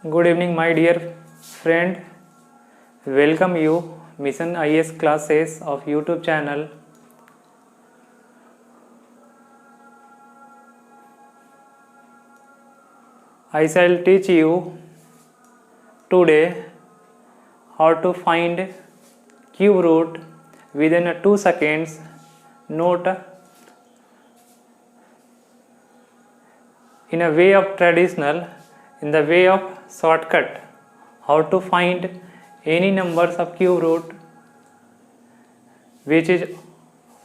Good evening, my dear friend. Welcome you Mission IS classes of YouTube channel. I shall teach you today how to find cube root within 2 seconds. Note, in a way of traditional, in the way of shortcut, how to find any numbers of cube root which is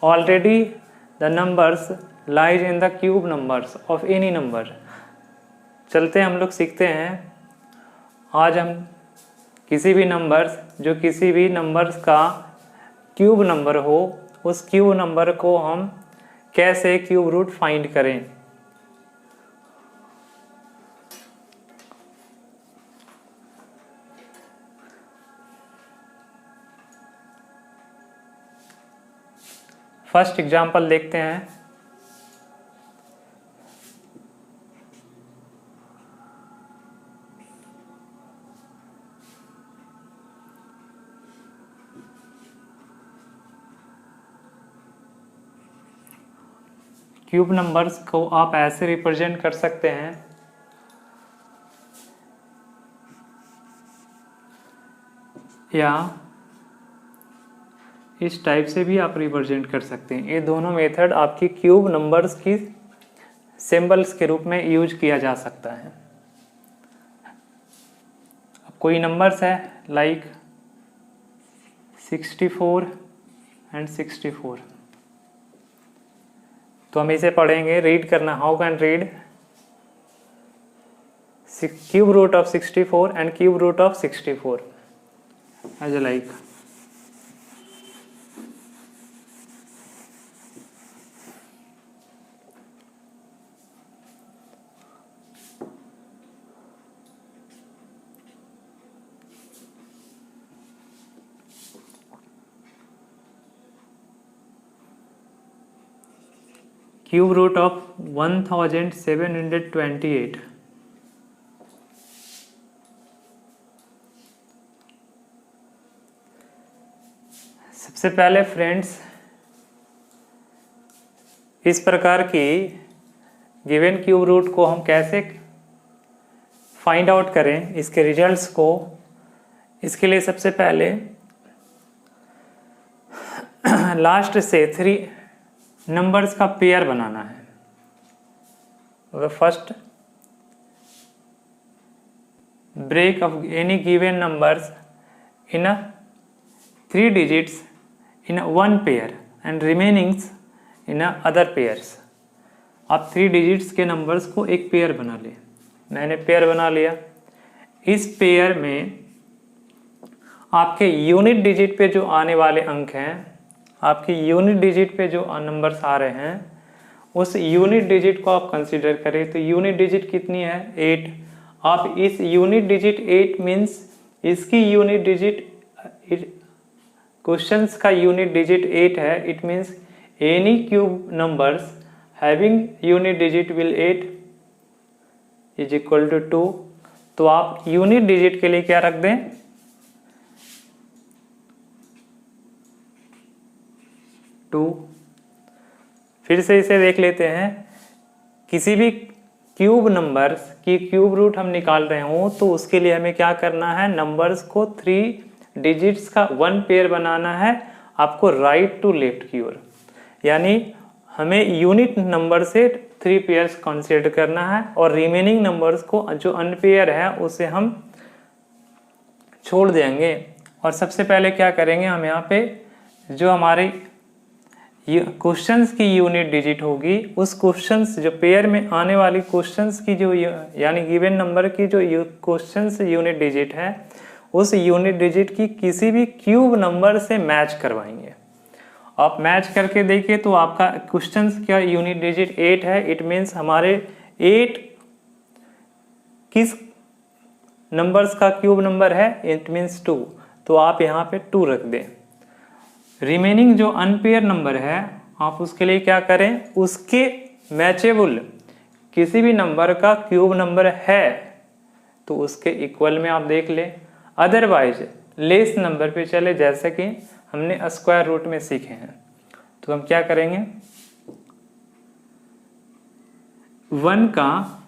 already the numbers lies in the cube numbers of any number. चलते हम लोग सीखते हैं। आज हम किसी भी numbers जो किसी भी नंबर्स का क्यूब नंबर हो, उस क्यूब नंबर को हम कैसे क्यूब रूट फाइंड करें। फर्स्ट एग्जांपल देखते हैं। क्यूब नंबर्स को आप ऐसे रिप्रेजेंट कर सकते हैं, या इस टाइप से भी आप रिप्रेजेंट कर सकते हैं। ये दोनों मेथड आपकी क्यूब नंबर्स की सिंबल्स के रूप में यूज किया जा सकता है। अब कोई नंबर्स है लाइक 64 एंड 64, तो हम इसे पढ़ेंगे, रीड करना। How can read cube root of 64 and cube root of 64 as a like cube root of 1728। सबसे पहले फ्रेंड्स, इस प्रकार की गिवन क्यूब रूट को हम कैसे फाइंड आउट करें, इसके रिजल्ट्स को। इसके लिए सबसे पहले लास्ट से 3 नंबर्स का पेयर बनाना है। First break of any given numbers in 3 digits in 1 pair and remainings in other pairs। आप 3 digits के नंबर्स को एक पेयर बना ले। मैंने पेयर बना लिया। इस पेयर में आपके यूनिट डिजिट पे जो आने वाले अंक हैं, आपकी यूनिट डिजिट पे जो नंबर्स आ रहे हैं, उस यूनिट डिजिट को आप कंसीडर करें। तो यूनिट डिजिट कितनी है? 8। आप इस यूनिट डिजिट 8 मीन्स इसकी यूनिट डिजिट, क्वेश्चंस का यूनिट डिजिट 8 है। It means any cube numbers having unit digit will 8 is equal to 2। तो आप यूनिट डिजिट के लिए क्या रख दें? 2। फिर से इसे देख लेते हैं। किसी भी क्यूब नंबर्स की क्यूब रूट हम निकाल रहे हो, तो उसके लिए हमें क्या करना है? नंबर्स को 3 डिजिट्स का 1 पेयर बनाना है। आपको राइट टू लेफ्ट की ओर, यानी हमें यूनिट नंबर से 3 पेयर्स कंसीडर करना है, और रिमेनिंग नंबर्स को जो अनपेयर है उसे हम छोड़ देंगे। और सबसे पहले क्या करेंगे, हम यहाँ पे जो हमारे क्वेश्चंस की यूनिट डिजिट होगी, उस क्वेश्चंस जो पेयर में आने वाली क्वेश्चंस की जो यानी गिवन नंबर की जो क्वेश्चंस यूनिट डिजिट है, उस यूनिट डिजिट की किसी भी क्यूब नंबर से मैच करवाएंगे। आप मैच करके देखिए तो आपका क्वेश्चंस का यूनिट डिजिट 8 है। इट मीन्स हमारे 8 किस नंबर्स का क्यूब नंबर है? It means 2। तो आप यहाँ पे 2 रख दें। रिमेनिंग जो अनपेयर नंबर है, आप उसके लिए क्या करें? उसके मैचेबल किसी भी नंबर का क्यूब नंबर है तो उसके इक्वल में आप देख लें, अदरवाइज लेस नंबर पे चले, जैसे कि हमने स्क्वायर रूट में सीखे हैं। तो हम क्या करेंगे, 1 का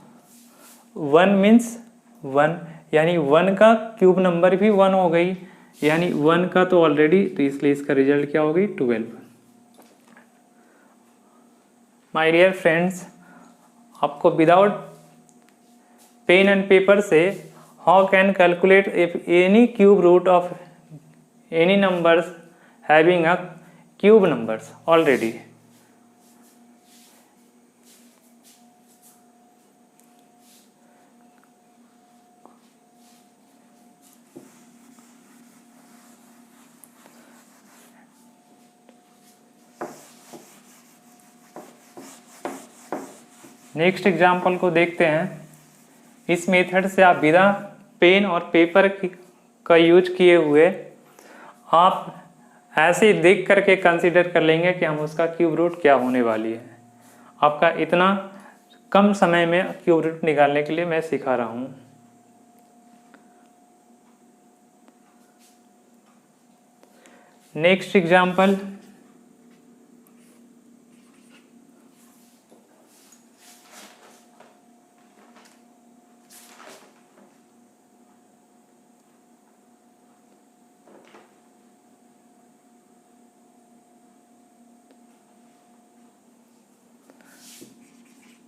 1 मीन्स 1, यानी 1 का क्यूब नंबर भी 1 हो गई, यानी 1 का तो ऑलरेडी, तो इसलिए इसका रिजल्ट क्या होगी 12। माय डियर फ्रेंड्स, आपको विदाउट पेन एंड पेपर से how can calculate if any cube root of any numbers having a cube numbers already. Next example को देखते हैं। इस मेथड से आप बिना पेन और पेपर का यूज किए हुए आप ऐसे देख करके कंसीडर कर लेंगे कि हम उसका क्यूब रूट क्या होने वाली है। आपका इतना कम समय में क्यूब रूट निकालने के लिए मैं सिखा रहा हूँ। नेक्स्ट एग्जाम्पल,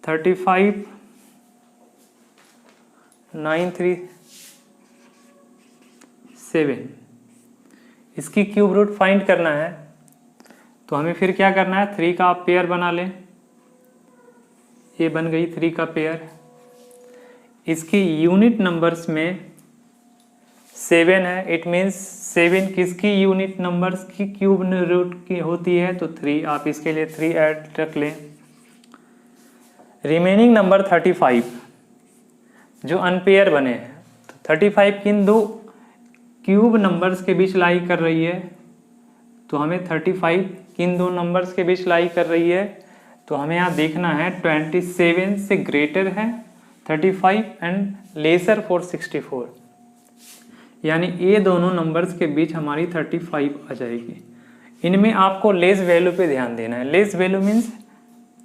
थर्टी फाइव 937, इसकी क्यूब रूट फाइंड करना है। तो हमें फिर क्या करना है, 3 का आप पेयर बना लें, ये बन गई 3 का पेयर। इसकी यूनिट नंबर्स में 7 है, इट मीन्स 7 किसकी यूनिट नंबर्स की क्यूब रूट की होती है, तो 3, आप इसके लिए 3 ऐड रख लें। रिमेनिंग नंबर 35 जो अनपेयर बने हैं, तो 35 किन दो क्यूब नंबर्स के बीच लाई कर रही है, तो हमें 35 किन दो नंबर्स के बीच लाई कर रही है, तो हमें यहाँ देखना है 27 से ग्रेटर है 35 एंड लेसर फॉर 64, यानी ये दोनों नंबर्स के बीच हमारी 35 आ जाएगी। इनमें आपको लेस वैल्यू पे ध्यान देना है। लेस वैल्यू मीन्स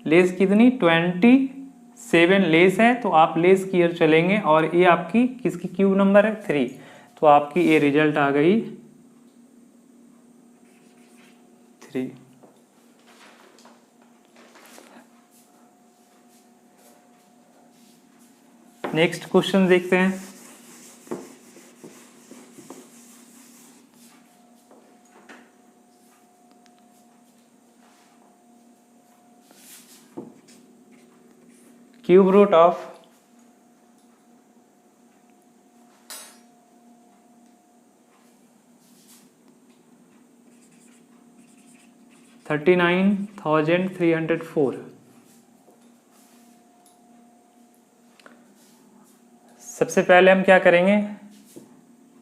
लेस कितनी, 27 लेस है, तो आप लेस की ओर चलेंगे, और ये आपकी किसकी क्यूब नंबर है 3, तो आपकी ये रिजल्ट आ गई 3। नेक्स्ट क्वेश्चन देखते हैं। Cube root of 39,304। सबसे पहले हम क्या करेंगे,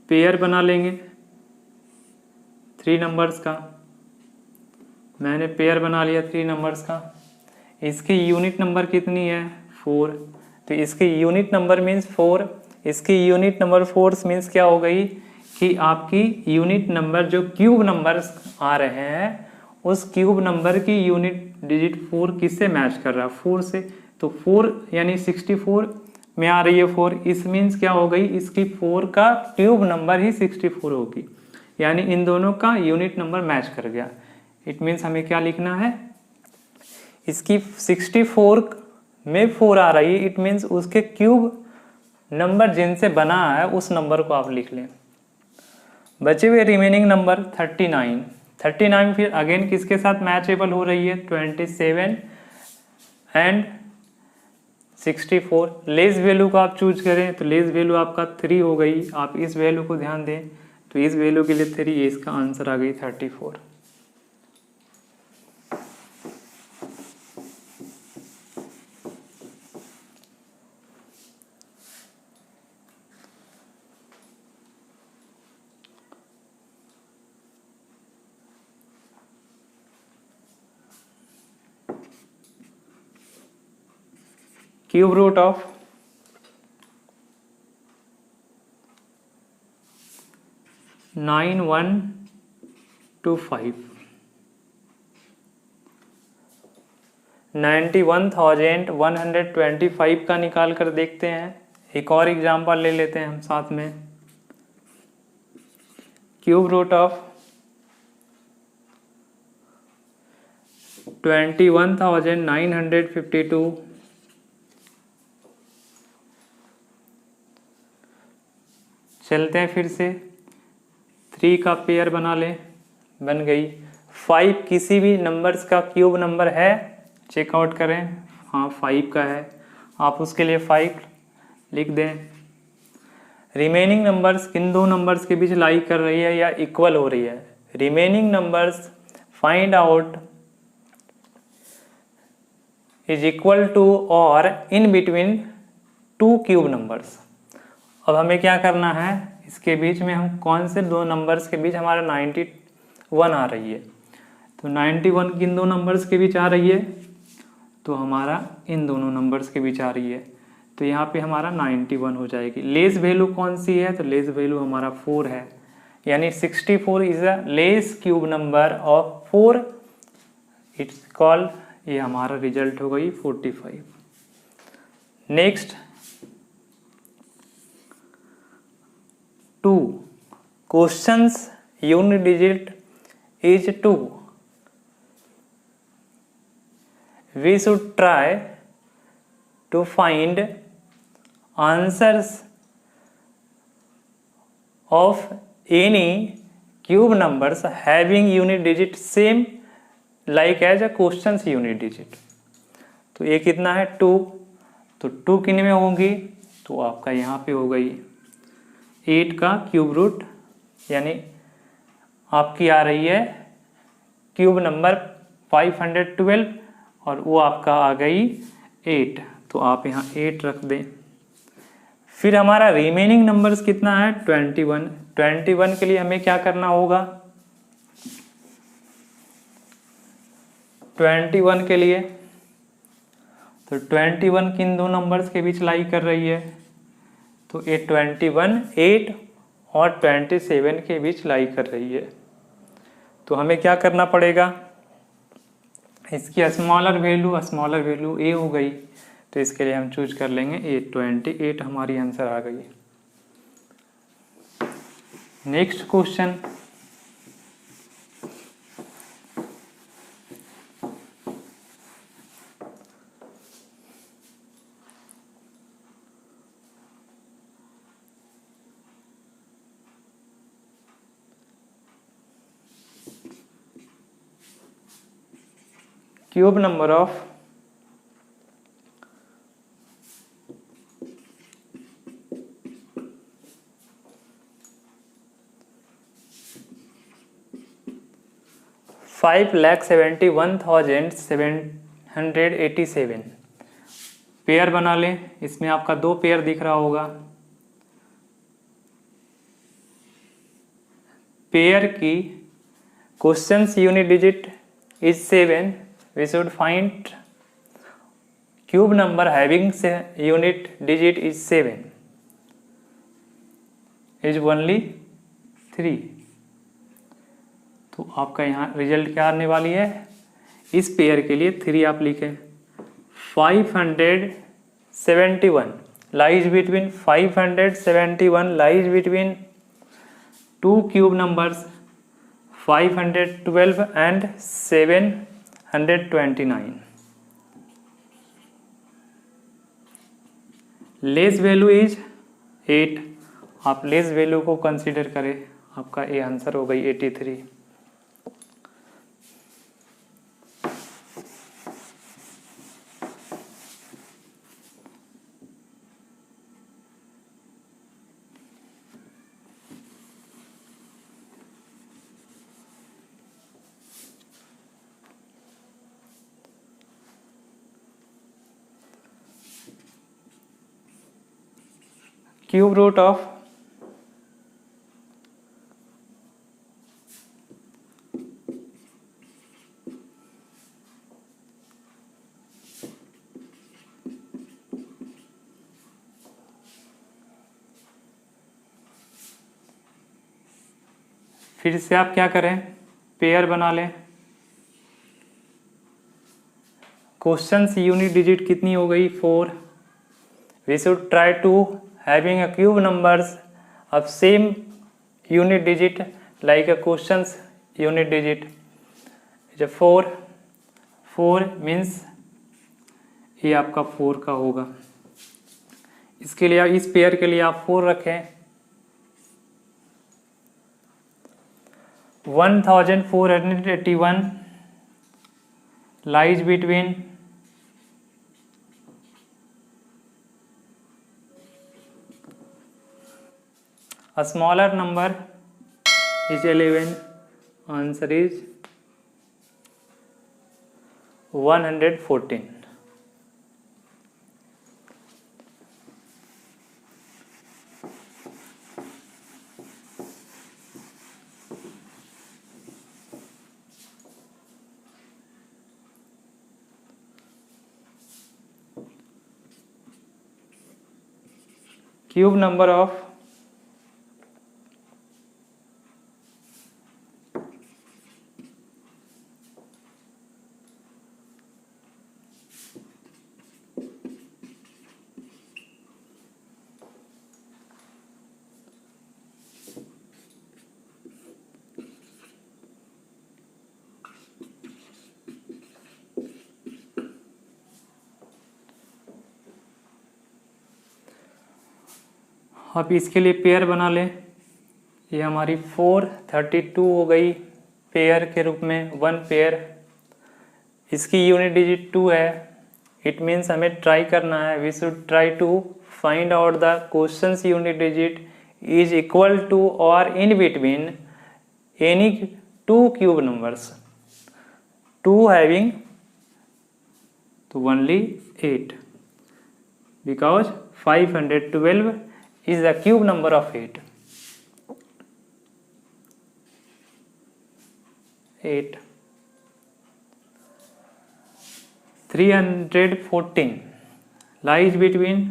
पेयर बना लेंगे 3 नंबर्स का। मैंने पेयर बना लिया 3 नंबर्स का। इसकी यूनिट नंबर कितनी है 4, तो इसकी यूनिट नंबर मीन्स 4। इसकी यूनिट नंबर 4 मीन्स क्या हो गई कि आपकी यूनिट नंबर जो क्यूब नंबर्स आ रहे हैं उस क्यूब नंबर की यूनिट डिजिट 4 किससे मैच कर रहा है, 4 से। तो 4 यानी 64 में आ रही है 4, इस मीन्स क्या हो गई, इसकी 4 का क्यूब नंबर ही 64 होगी, यानी इन दोनों का यूनिट नंबर मैच कर गया। इट मीन्स हमें क्या लिखना है, इसकी 64 में 4 आ रही है, इट मीन्स उसके क्यूब नंबर जिनसे बना है उस नंबर को आप लिख लें। बचे हुए रिमेनिंग नंबर 39 फिर अगेन किसके साथ मैचेबल हो रही है, 27 एंड 64। लेस वैल्यू को आप चूज करें तो लेस वैल्यू आपका 3 हो गई। आप इस वैल्यू को ध्यान दें तो इस वैल्यू के लिए 3, इसका आंसर आ गई 34। क्यूब रूट ऑफ 9125 91,125 का निकाल कर देखते हैं। एक और एग्जांपल ले लेते हैं हम साथ में। क्यूब रूट ऑफ 21,952 चलते हैं फिर से। 3 का पेयर बना लें, बन गई। 5 किसी भी नंबर्स का क्यूब नंबर है, चेकआउट करें। हाँ 5 का है, आप उसके लिए 5 लिख दें। रिमेनिंग नंबर्स किन दो नंबर्स के बीच लाई कर रही है या इक्वल हो रही है। Remaining numbers find out is equal to और इन बिटवीन 2 क्यूब नंबर्स। अब हमें क्या करना है, इसके बीच में हम कौन से दो नंबर्स के बीच हमारा 91 आ रही है। तो 91 किन दो नंबर्स के बीच आ रही है, तो हमारा इन दोनों नंबर्स के बीच आ रही है। तो यहाँ पे हमारा 91 हो जाएगी। लेस वैल्यू कौन सी है, तो लेस वैल्यू हमारा 4 है, यानी 64 is a less cube number of 4। It's called, ये हमारा रिजल्ट हो गई 45। Next 2 questions unit digit is 2. We should try to find answers of any cube numbers having unit digit same like as a questions unit digit. तो ये कितना है 2, तो 2 किन में होगी, तो आपका यहाँ पे हो गई 8 का क्यूब रूट, यानी आपकी आ रही है क्यूब नंबर 512 और वो आपका आ गई 8, तो आप यहाँ 8 रख दें। फिर हमारा रिमेनिंग नंबर्स कितना है 21। 21 के लिए हमें क्या करना होगा, 21 के लिए तो 21 किन दो नंबर्स के बीच लाई कर रही है, तो ये 21 8 और 27 के बीच लाई कर रही है। तो हमें क्या करना पड़ेगा, इसकी स्मॉलर वैल्यू ए हो गई, तो इसके लिए हम चूज कर लेंगे 28 हमारी आंसर आ गई। Next question cube number of 5,71,787 pair बना लें। इसमें आपका 2 पेयर दिख रहा होगा। पेयर की questions unit digit is 7। we should find cube number having unit digit is 7 is only 3। तो आपका यहाँ रिजल्ट क्या आने वाली है, इस पेयर के लिए 3 आप लिखें। 571 lies between 571 lies between 2 cube numbers 512 and 729। Less value is 8, आप लेस वैल्यू को कंसीडर करें, आपका ये आंसर हो गई 83। क्यूब रूट ऑफ 5,71,787 फिर से आप क्या करें, पेयर बना लें। क्वेश्चंस यूनिट डिजिट कितनी हो गई, 4। We should try to having a cube numbers of same unit digit like a questions unit digit. जब 4 मीन्स ये आपका 4 का होगा। इसके लिए इस पेयर के लिए आप 4 रखें। 1481 lies between a smaller number is 11. Answer is 114. Cube number of अब इसके लिए पेयर बना लें। ये हमारी 432 हो गई पेयर के रूप में, 1 पेयर। इसकी यूनिट डिजिट 2 है। इट मीन्स हमें ट्राई करना है, we should try to find out the questions unit digit is equal to और in between any 2 cube numbers, 2 having तो only 8 because 512 is the cube number of 8. 314 lies between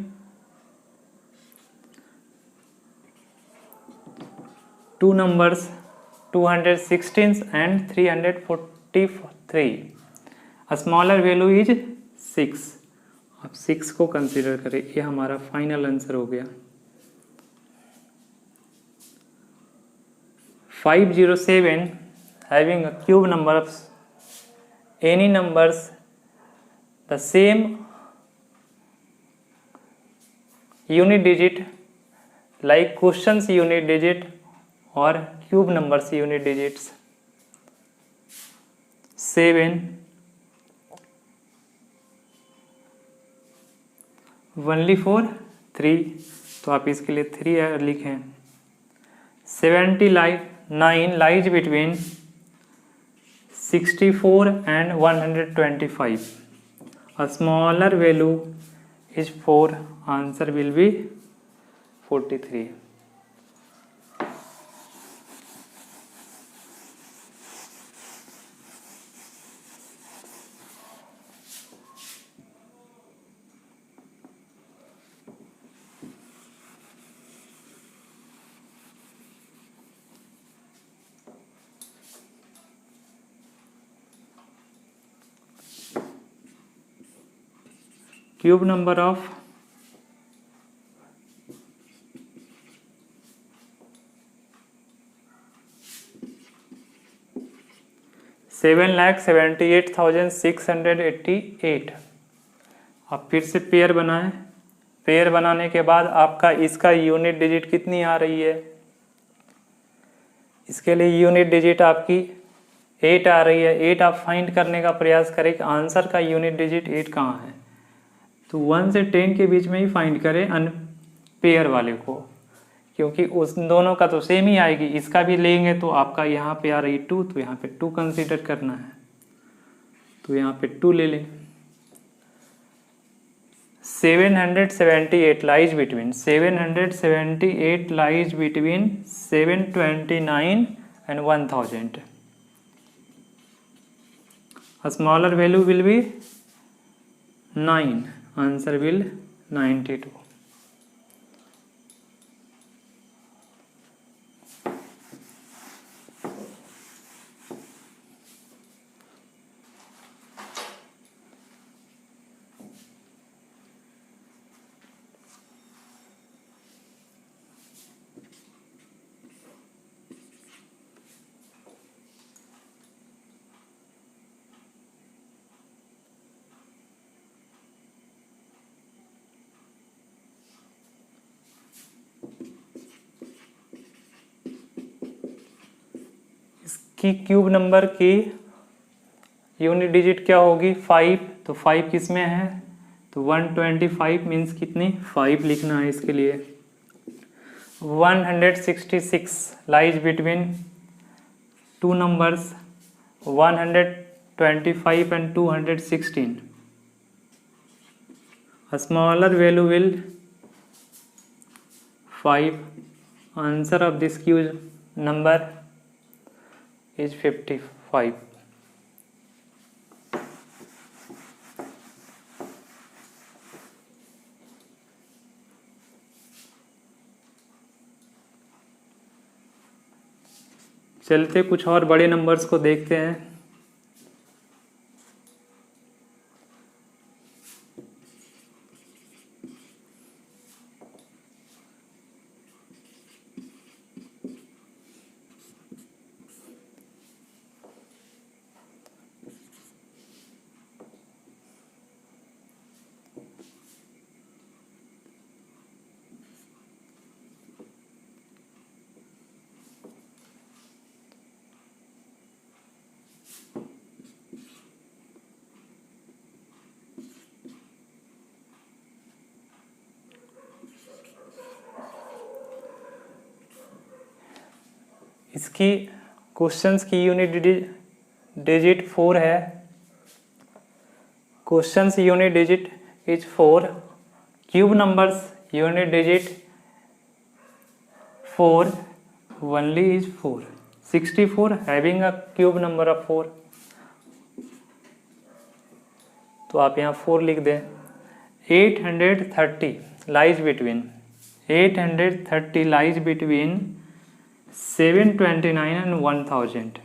2 numbers 216 and 343. A smaller value is 6. अब 6 को consider करें, ये हमारा final answer हो गया। 507 having a cube number of any numbers the same unit digit like questions unit digit or cube numbers unit digits। 7 only for 3, तो आप इसके लिए 3 लिखें। 79 lies between 64 and 125. A smaller value is 4. Answer will be 43. Cube number of $7,78,688। आप फिर से pair बनाएं। Pair बनाने के बाद आपका इसका यूनिट डिजिट कितनी आ रही है, इसके लिए यूनिट डिजिट आपकी 8 आ रही है। 8 आप फाइंड करने का प्रयास करें कि आंसर का यूनिट डिजिट 8 कहाँ है, तो 1 से 10 के बीच में ही फाइंड करें अनपेयर वाले को, क्योंकि उस दोनों का तो सेम ही आएगी। इसका भी लेंगे तो आपका यहाँ पे आ रही 2, तो यहाँ पे 2 कंसीडर करना है, तो यहाँ पे 2 ले लें। 778 lies between 729 and 1000. A smaller value will be 9. Answer will 92. इसकी क्यूब नंबर की यूनिट डिजिट क्या होगी 5, तो 5 किस में है, तो 125 मीन्स कितनी 5 लिखना है इसके लिए। 166 lies between two numbers 125 and 216. A smaller value will 5. Answer of this cube number is 55. चलते कुछ और बड़े नंबर्स को देखते हैं। इसकी क्वेश्चंस की यूनिट डिजिट 4 है। Questions unit digit is 4, cube numbers unit digit 4 only is 4. 64 having a cube number of 4, तो आप यहाँ 4 लिख दें। 830 lies between 729 and 1000.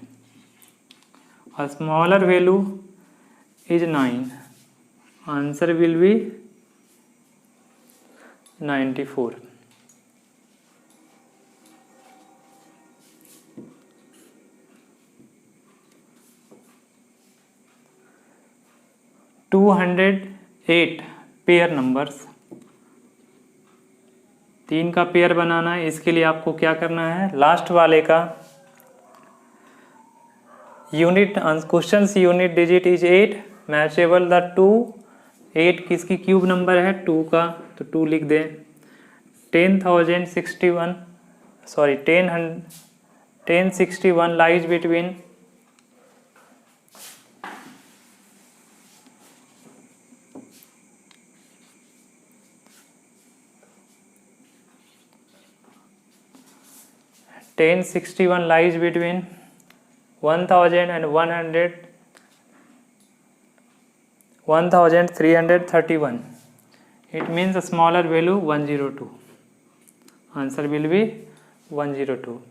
A smaller value is 9. Answer will be 94. $208 pair numbers, 3 का पेयर बनाना है। इसके लिए आपको क्या करना है, लास्ट वाले का unit question unit digit is 8, matchable the 2। 8 किसकी क्यूब नंबर है 2 का, तो 2 लिख दें। 1061 lies between 1061 lies between 1000 and 1331. It means a smaller value 102. Answer will be 102.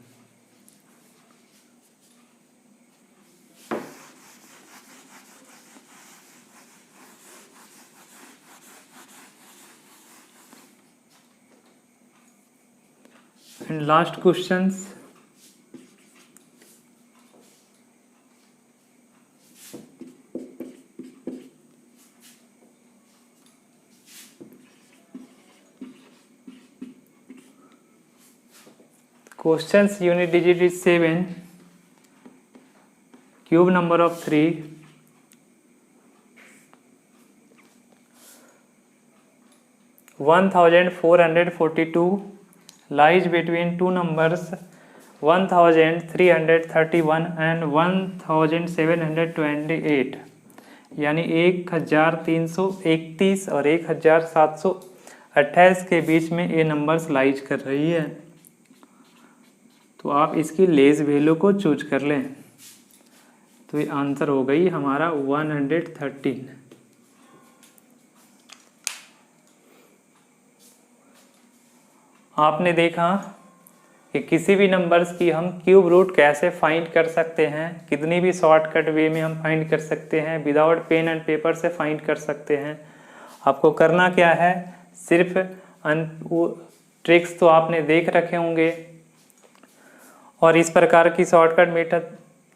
And last questions. Questions unit digit is 7, cube number of 3, 1442 lies between two numbers 1331 and 1728, यानी 1331 और 1728 के बीच में ये नंबर्स लाइज कर रही है। तो आप इसकी लेस वैल्यू को चूज कर लें, तो ये आंसर हो गई हमारा 113। आपने देखा कि किसी भी नंबर्स की हम क्यूब रूट कैसे फाइंड कर सकते हैं, कितनी भी शॉर्टकट वे में हम फाइंड कर सकते हैं, विदाउट पेन एंड पेपर से फाइंड कर सकते हैं। आपको करना क्या है, सिर्फ ट्रिक्स तो आपने देख रखे होंगे, और इस प्रकार की शॉर्टकट मेथड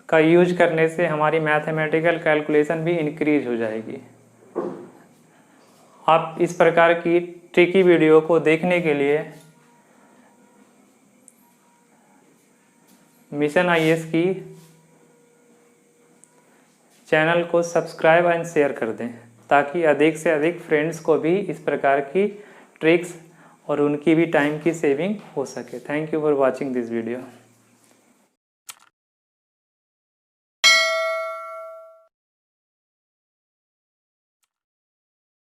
का यूज करने से हमारी मैथमेटिकल कैलकुलेशन भी इंक्रीज हो जाएगी। आप इस प्रकार की ट्रिकी वीडियो को देखने के लिए मिशन आईएएस की चैनल को सब्सक्राइब एंड शेयर कर दें ताकि अधिक से अधिक फ्रेंड्स को भी इस प्रकार की ट्रिक्स और उनकी भी टाइम की सेविंग हो सके। Thank you for watching this video.